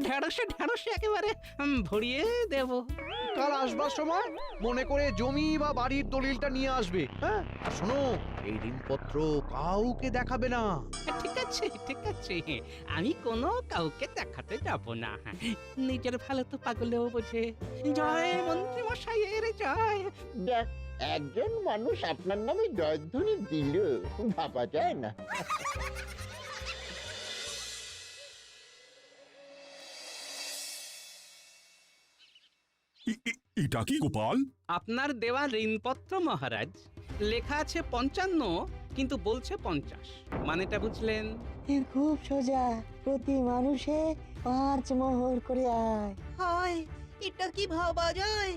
ঢেঁড়সে ঢেঁড়সে একেবারে ভরিয়ে দেব। কাল আসবার সময় মনে করে জমি বা বাড়ির দলিলটা নিয়ে আসবে। হ্যাঁ, আর শোনো, এই ঋণপত্র কাউকে দেখাবে না। ঠিক আছে ঠিক আছে, আমি কোনো কাউকে দেখাতে যাব না। নিজের ভালো তো পাগলেও বোঝে। জয় মন্ত্রী মশাইয়ের জয়। যাক, একজন মানুষ আপনার নামে জয়ধ্বনি দিল, ভাবা যায় না। এটা কি গোপাল? আপনার দেওয়া ঋণপত্র মহারাজ। লেখা আছে 55 কিন্তু বলছে 50। মানেটা বুঝলেন? খুব সোজা, প্রতি মানুষে 5 মোহর করে আয়। হায়, এটা কি ভাবা যায়?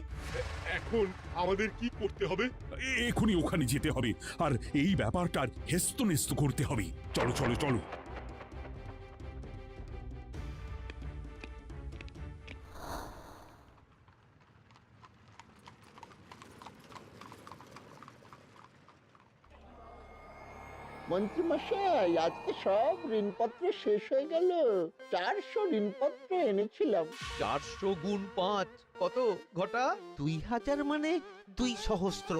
এখন আমাদের কি করতে হবে? এখনই ওখানে যেতে হবে আর এই ব্যাপারটার হেস্তনেস্ত করতে হবে। চলো চলো চলো। মন্ত্রীমশাই, আজকে সব ঋণপত্র শেষ হয়ে গেল। 400 ঋণপত্র এনেছিলাম। 400 গুণ 5 কত ঘটা? 2000 মানে 2 সহস্র।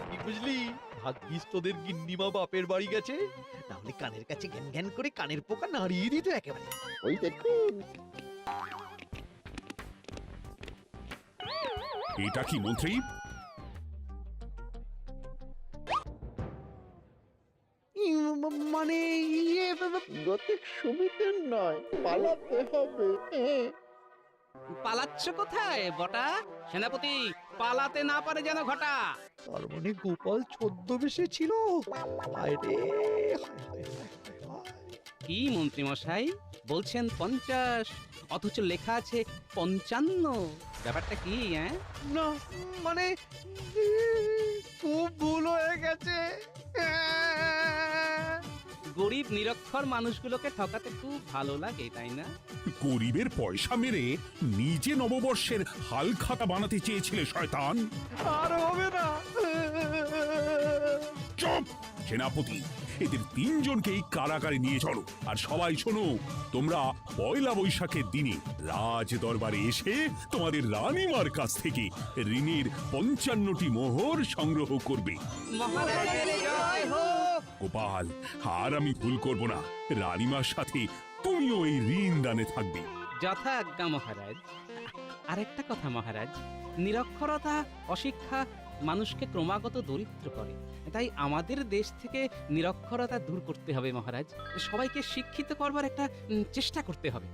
কি বুঝলি? ভাগ্যিস তোদের গিন্নিমা বাপের বাড়ি গেছে, নাহলে কানের কাছে জ্ঞান জ্ঞান করে কানের পোকা নাড়িয়ে দিত একেবারে। ওই দেখুন। এটা কি মন্ত্রী? মানে গতিক সুবিধে নয়, পালাতে হবে। পালাচ্ছ কোথায় বটা? সেনাপতি, পালাতে না পারে যেন ঘটা। তার মানে গোপাল ছদ্মবেশে ছিল। হায় রে, হায় হায় হায় হায় হায়। কি মন্ত্রী মশাই বলছেন 50 অথচ লেখা আছে 55? ব্যাপারটা কি? না, মানে খুব ভুল হয়ে গেছে। গরিব নিরক্ষর মানুষগুলোকে ঠকাতে খুব ভালো লাগে, তাই না? গরিবের পয়সা মেরে নিজে নববর্ষের হাল খাতা বানাতে চেয়েছিলে শয়তান। আর হবে না। চুপ! সেনাপতি, এদের 3 জনকেই কারাগারে নিয়ে চলো। আর সবাই শোনো, তোমরা পয়লা বৈশাখের দিনে রাজ দরবারে এসে তোমাদের রানীমার কাছ থেকে ঋণের 55টি মোহর সংগ্রহ করবে। মহারাজের জয় হোক। গোপাল, আর আমি ভুল করব না। রানীমার সাথে তুমিও এই ঋণ দানে থাকবে। যথা আজ্ঞা মহারাজ। আরেকটা কথা মহারাজ, নিরক্ষরতা অশিক্ষা মানুষকে ক্রমাগত দরিদ্র করে। তাই আমাদের দেশ থেকে নিরক্ষরতা দূর করতে হবে মহারাজ। সবাইকে শিক্ষিত করবার একটা চেষ্টা করতে হবে।